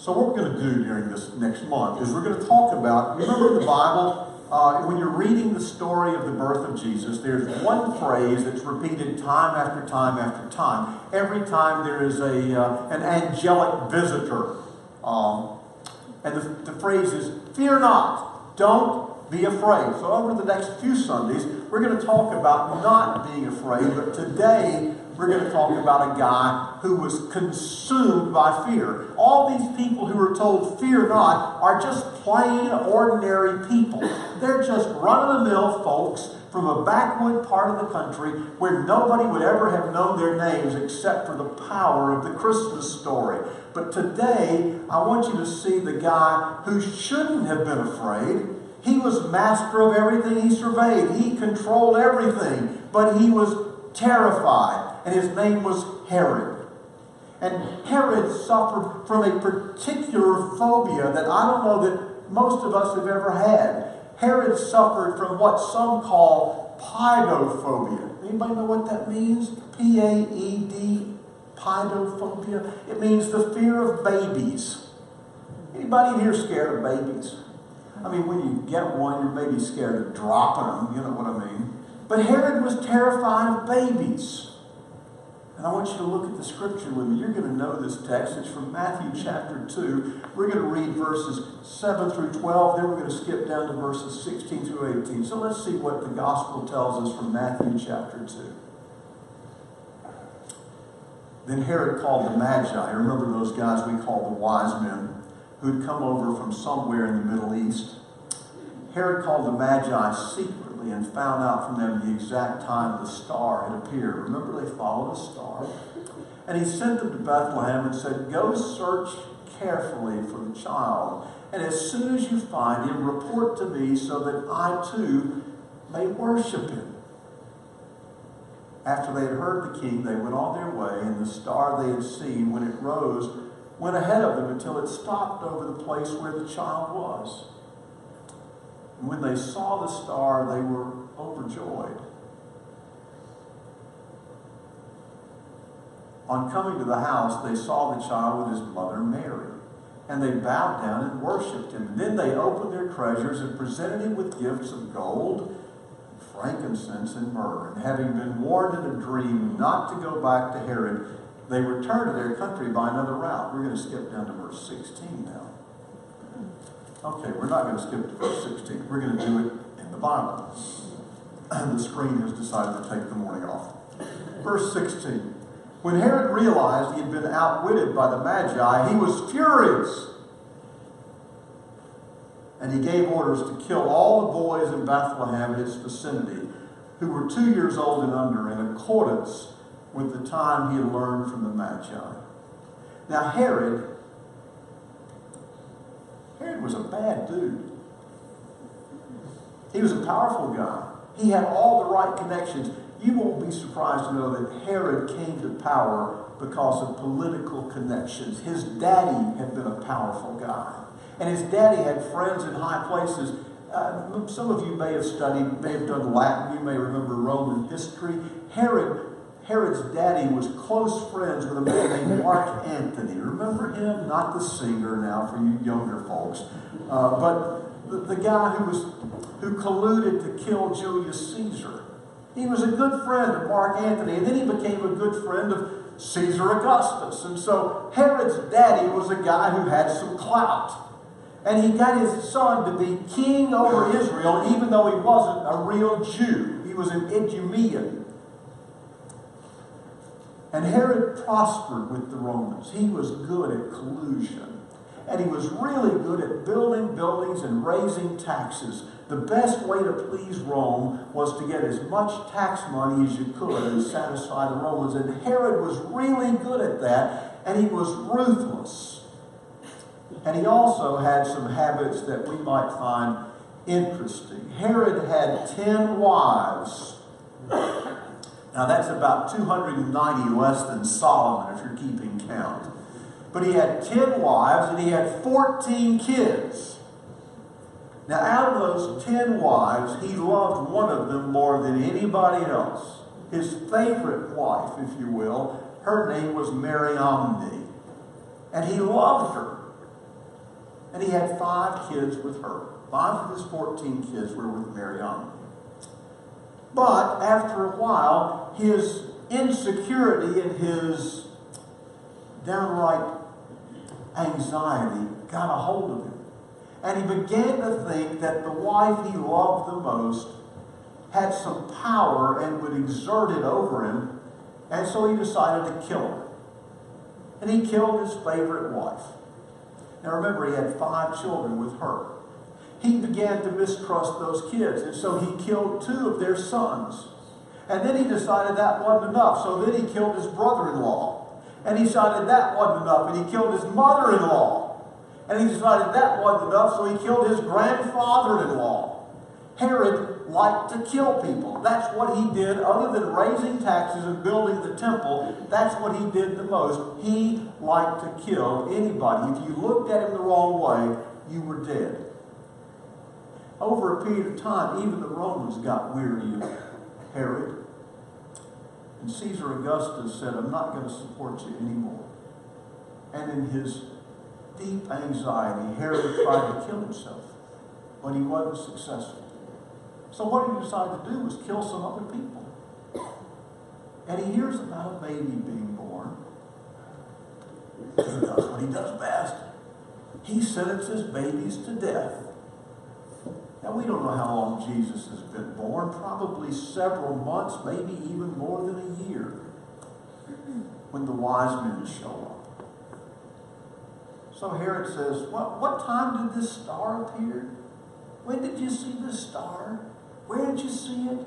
So what we're going to do during this next month is we're going to talk about, remember in the Bible, when you're reading the story of the birth of Jesus, there's one phrase that's repeated time after time after time. Every time there is an angelic visitor. And the phrase is, fear not, don't be afraid. So over the next few Sundays, we're going to talk about not being afraid, but today we're going to talk about a guy who was consumed by fear. All these people who were told, fear not, are just plain, ordinary people. They're just run-of-the-mill folks from a backwood part of the country where nobody would ever have known their names except for the power of the Christmas story. But today, I want you to see the guy who shouldn't have been afraid. He was master of everything he surveyed. He controlled everything, but he was terrified. And his name was Herod. And Herod suffered from a particular phobia that I don't know that most of us have ever had. Herod suffered from what some call paidophobia. Anybody know what that means? P-A-E-D, paidophobia. It means the fear of babies. Anybody in here scared of babies? I mean, when you get one, you're maybe scared of dropping them, you know what I mean? But Herod was terrified of babies. And I want you to look at the scripture with me. You're going to know this text. It's from Matthew chapter 2. We're going to read verses 7 through 12. Then we're going to skip down to verses 16 through 18. So let's see what the gospel tells us from Matthew chapter 2. Then Herod called the Magi. Remember those guys we call the wise men who'd come over from somewhere in the Middle East. Herod called the Magi secretly and found out from them the exact time the star had appeared. Remember, they followed a star. And he sent them to Bethlehem and said, go search carefully for the child. And as soon as you find him, report to me so that I too may worship him. After they had heard the king, they went on their way, and the star they had seen, when it rose, went ahead of them until it stopped over the place where the child was. And when they saw the star, they were overjoyed. On coming to the house, they saw the child with his mother Mary, and they bowed down and worshipped him. And then they opened their treasures and presented him with gifts of gold, frankincense, and myrrh. And having been warned in a dream not to go back to Herod, they returned to their country by another route. We're going to skip down to verse 16 now. Okay, we're not going to skip to verse 16. We're going to do it in the Bible. And the screen has decided to take the morning off. Verse 16. When Herod realized he had been outwitted by the Magi, he was furious. And he gave orders to kill all the boys in Bethlehem and its vicinity who were 2 years old and under, in accordance with the time he had learned from the Magi. Now Herod was a bad dude. He was a powerful guy. He had all the right connections. You won't be surprised to know that Herod came to power because of political connections. His daddy had been a powerful guy. And his daddy had friends in high places. Some of you may have studied, may have done Latin. You may remember Roman history. Herod's daddy was close friends with a man named Mark Antony. Remember him? Not the singer now for you younger folks. But the guy who colluded to kill Julius Caesar. He was a good friend of Mark Antony, and then he became a good friend of Caesar Augustus. And so Herod's daddy was a guy who had some clout. And he got his son to be king over Israel, even though he wasn't a real Jew. He was an Idumean. And Herod prospered with the Romans. He was good at collusion. And he was really good at building buildings and raising taxes. The best way to please Rome was to get as much tax money as you could and satisfy the Romans. And Herod was really good at that, and he was ruthless. And he also had some habits that we might find interesting. Herod had 10 wives. Now that's about 290 less than Solomon if you're keeping count. But he had 10 wives and he had 14 kids. Now out of those 10 wives, he loved one of them more than anybody else. His favorite wife, if you will, her name was Mariamne. And he loved her. And he had 5 kids with her. 5 of his 14 kids were with Mariamne. But after a while, his insecurity and his downright anxiety got a hold of him. And he began to think that the wife he loved the most had some power and would exert it over him. And so he decided to kill her. And he killed his favorite wife. Now remember, he had 5 children with her. He began to mistrust those kids, and so he killed 2 of their sons. And then he decided that wasn't enough, so then he killed his brother-in-law. And he decided that wasn't enough, and he killed his mother-in-law. And he decided that wasn't enough, so he killed his grandfather-in-law. Herod liked to kill people. That's what he did. Other than raising taxes and building the temple, that's what he did the most. He liked to kill anybody. If you looked at him the wrong way, you were dead. Over a period of time, even the Romans got weary of Herod. And Caesar Augustus said, I'm not going to support you anymore. And in his deep anxiety, Herod tried to kill himself, but he wasn't successful. So what he decided to do was kill some other people. And he hears about a baby being born. He does what he does best. He sentences babies to death. Now, we don't know how long Jesus has been born, probably several months, maybe even more than a year, when the wise men show up. So Herod says, what time did this star appear? When did you see this star? Where did you see it?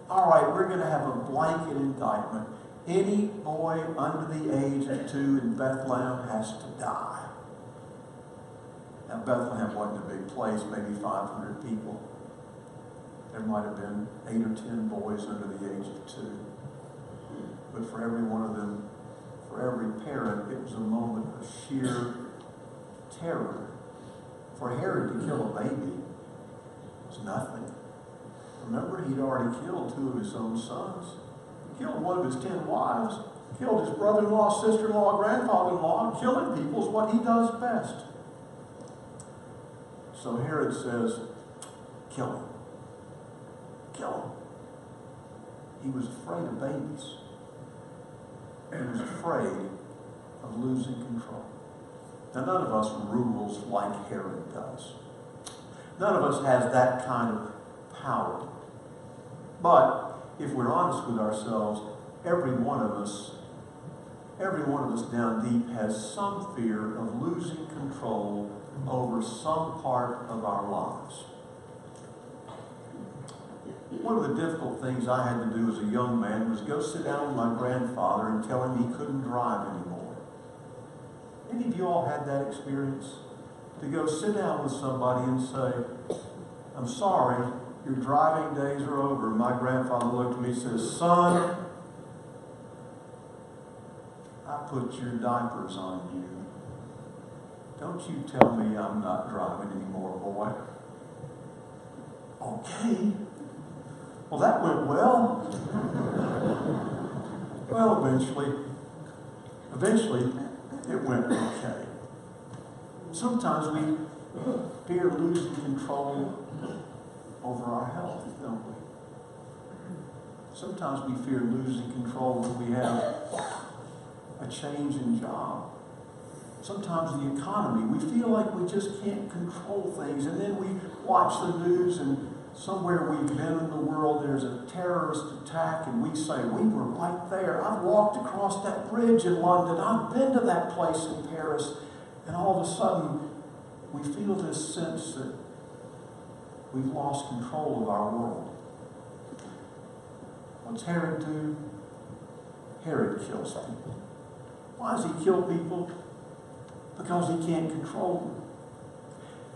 All right, we're going to have a blanket indictment. Any boy under the age of 2 in Bethlehem has to die. Now, Bethlehem wasn't a big place, maybe 500 people. There might have been 8 or 10 boys under the age of 2. But for every one of them, for every parent, it was a moment of sheer terror. For Herod to kill a baby was nothing. Remember, he'd already killed 2 of his own sons. He killed one of his 10 wives. Killed his brother-in-law, sister-in-law, grandfather-in-law. Killing people is what he does best. So Herod says, kill him. Kill him. He was afraid of babies. He was afraid of losing control. Now, none of us rules like Herod does. None of us has that kind of power. But if we're honest with ourselves, every one of us down deep has some fear of losing control over some part of our lives. One of the difficult things I had to do as a young man was go sit down with my grandfather and tell him he couldn't drive anymore. Any of you all had that experience? To go sit down with somebody and say, I'm sorry, your driving days are over. My grandfather looked at me and says, son, I put your diapers on you. Don't you tell me I'm not driving anymore, boy. Okay. Well, that went well. Well, eventually, it went okay. Sometimes we fear losing control over our health, don't we? Sometimes we fear losing control when we have a change in job. Sometimes the economy, we feel like we just can't control things, and then we watch the news and somewhere we've been in the world there's a terrorist attack and we say, we were right there. I've walked across that bridge in London. I've been to that place in Paris. And all of a sudden we feel this sense that we've lost control of our world. What's Herod do? Herod kills people. Why does he kill people? Because he can't control them.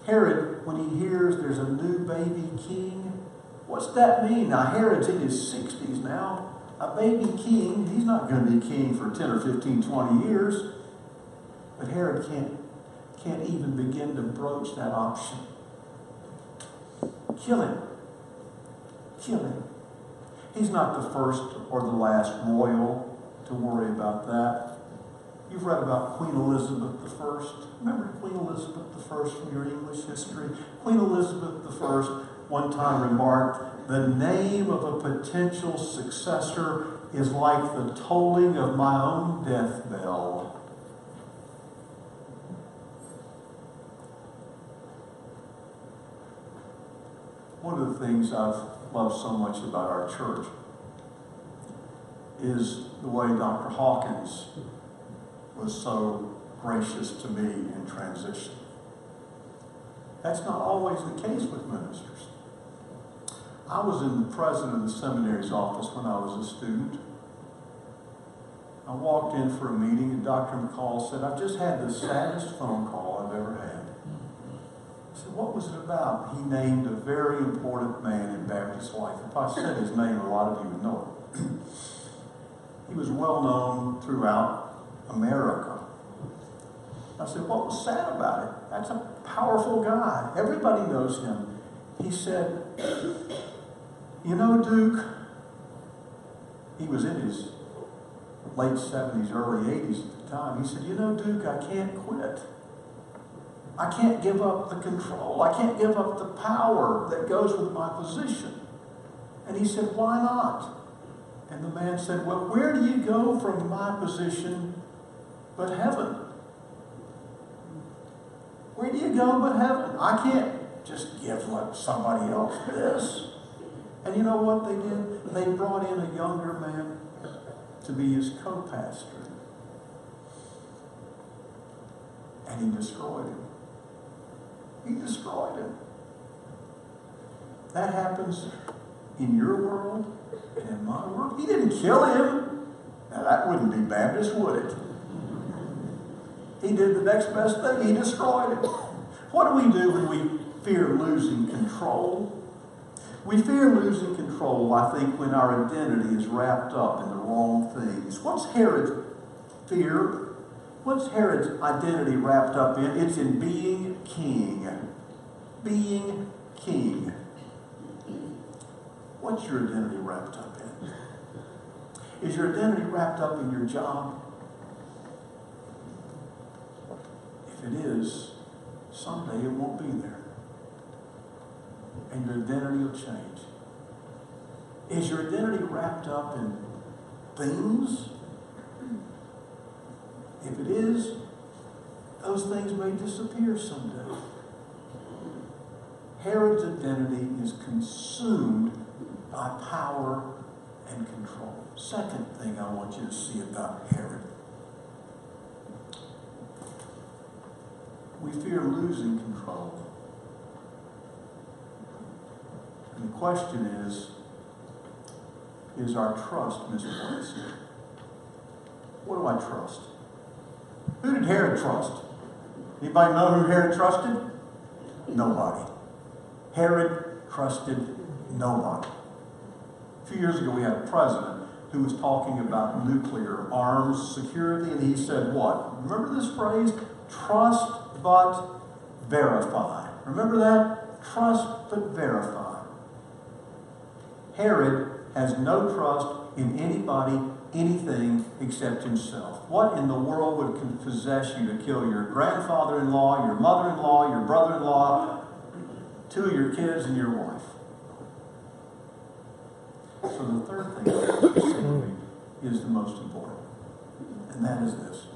Herod, when he hears there's a new baby king, what's that mean? Now, Herod's in his 60s now. A baby king, he's not going to be king for 10 or 15, 20 years. But Herod can't even begin to broach that option. Kill him. Kill him. He's not the first or the last royal to worry about that. You've read about Queen Elizabeth I. Remember Queen Elizabeth I from your English history? Queen Elizabeth I one time remarked, "The name of a potential successor is like the tolling of my own death bell." One of the things I've loved so much about our church is the way Dr. Hawkins was so gracious to me in transition. That's not always the case with ministers. I was in the president of the seminary's office when I was a student. I walked in for a meeting and Dr. McCall said, "I've just had the saddest phone call I've ever had." I said, "What was it about?" He named a very important man in Baptist life. If I said his name, a lot of you would know it. He was well known throughout America. I said, "What was sad about it? That's a powerful guy. Everybody knows him." He said, "You know, Duke," he was in his late 70s, early 80s at the time. He said, "You know, Duke, I can't quit. I can't give up the control. I can't give up the power that goes with my position." And he said, "Why not?" And the man said, "Well, where do you go from my position but heaven? Where do you go but heaven? I can't just give like somebody else this." And you know what they did? They brought in a younger man to be his co-pastor. And he destroyed him. He destroyed him. That happens in your world and in my world. He didn't kill him. Now that wouldn't be Baptist, would it? He did the next best thing. He destroyed him. What do we do when we fear losing control? We fear losing control, I think, when our identity is wrapped up in the wrong things. What's Herod's fear? What's Herod's identity wrapped up in? It's in being king. Being king. What's your identity wrapped up in? Is your identity wrapped up in your job? If it is, someday it won't be there. And your identity will change. Is your identity wrapped up in things? If it is, those things may disappear someday. Herod's identity is consumed by power and control. Second thing I want you to see about Herod. We fear losing control. And the question is our trust misplaced? What do I trust? Who did Herod trust? Anybody know who Herod trusted? Nobody. Herod trusted nobody. A few years ago we had a president who was talking about nuclear arms security, and he said what? Remember this phrase? Trust but verify. Remember that? Trust but verify. Herod has no trust in anybody, anything except himself. What in the world would possess you to kill your grandfather-in-law, your mother-in-law, your brother-in-law, two of your kids, and your wife? So the third thing I want you to see is the most important, and that is this.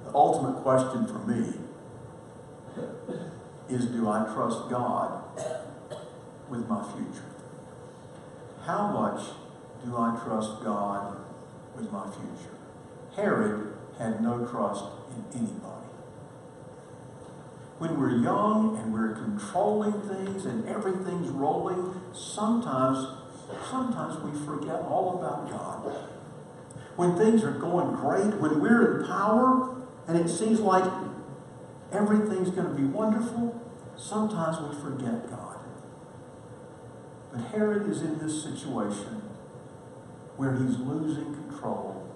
The ultimate question for me is, do I trust God with my future? How much do I trust God with my future? Herod had no trust in anybody. When we're young and we're controlling things and everything's rolling, sometimes we forget all about God. When things are going great, when we're in power and it seems like everything's going to be wonderful, sometimes we forget God. But Herod is in this situation where he's losing control.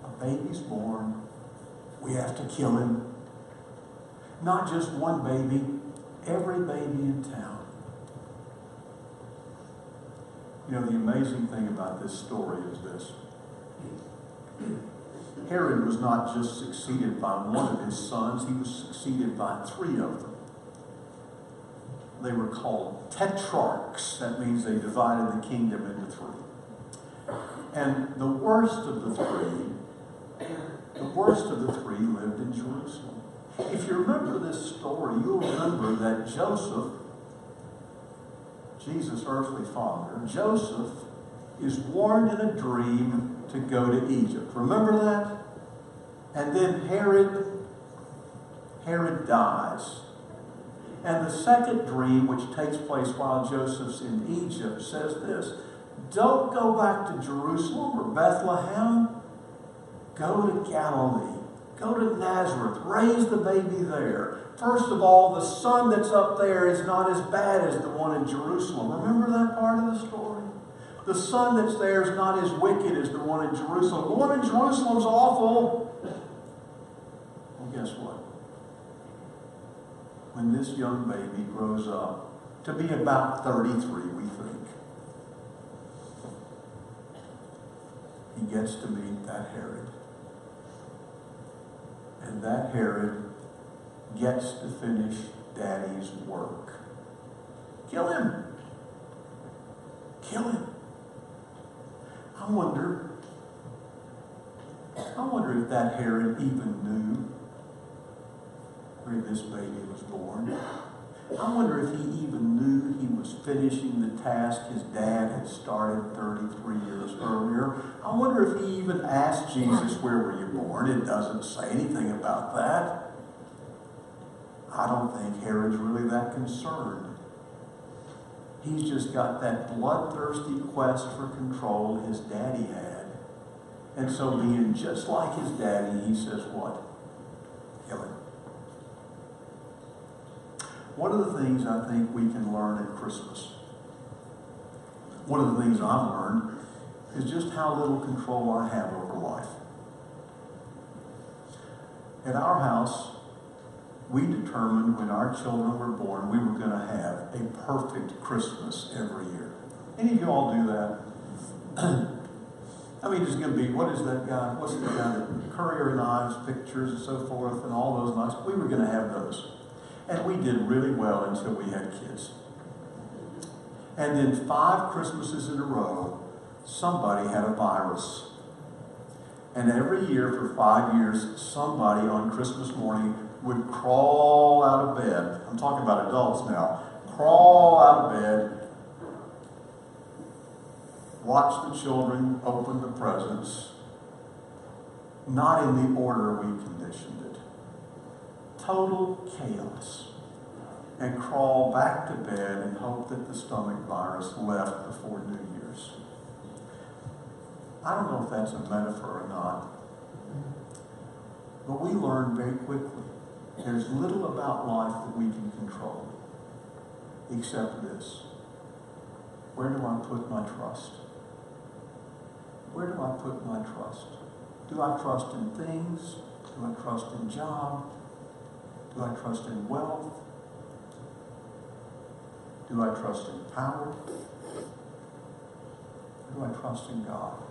A baby's born. We have to kill him. Not just one baby, every baby in town. You know, the amazing thing about this story is this. Herod was not just succeeded by one of his sons, he was succeeded by three of them. They were called tetrarchs. That means they divided the kingdom into three. And the worst of the three lived in Jerusalem. If you remember this story, you'll remember that Joseph, Jesus' earthly father, Joseph is warned in a dream to go to Egypt. Remember that? And then Herod dies. And the second dream, which takes place while Joseph's in Egypt, says this: don't go back to Jerusalem or Bethlehem. Go to Galilee. Go to Nazareth. Raise the baby there. First of all, the son that's up there is not as bad as the one in Jerusalem. Remember that part of the story? The son that's there is not as wicked as the one in Jerusalem. The one in Jerusalem's awful. Well, guess what? When this young baby grows up to be about 33, we think, he gets to meet that Herod. And that Herod gets to finish Daddy's work. Kill him. Kill him. I wonder if that Herod even knew where this baby was born. I wonder if he even knew he was finishing the task his dad had started 33 years earlier. I wonder if he even asked Jesus, where were you born? It doesn't say anything about that. I don't think Herod's really that concerned. He's just got that bloodthirsty quest for control his daddy had. And so being just like his daddy, he says what? Kill him. One of the things I think we can learn at Christmas, one of the things I've learned, is just how little control I have over life. At our house, we determined when our children were born, we were going to have a perfect Christmas every year. Any of you all do that? I mean, it's going to be, what is that guy? What's the guy that Currier and Ives pictures and so forth and all those nice? We were going to have those. And we did really well until we had kids. And then 5 Christmases in a row, somebody had a virus. And every year for 5 years, somebody on Christmas morning would crawl out of bed. I'm talking about adults now. Crawl out of bed, watch the children open the presents, not in the order we conditioned it. Total chaos. And crawl back to bed and hope that the stomach virus left before New Year's. I don't know if that's a metaphor or not, but we learn very quickly there's little about life that we can control except this. Where do I put my trust? Where do I put my trust? Do I trust in things? Do I trust in job? Do I trust in wealth? Do I trust in power? Or do I trust in God?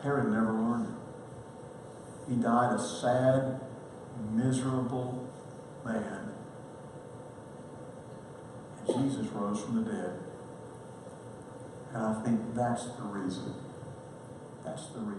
Herod never learned it. He died a sad, miserable man. And Jesus rose from the dead. And I think that's the reason. That's the reason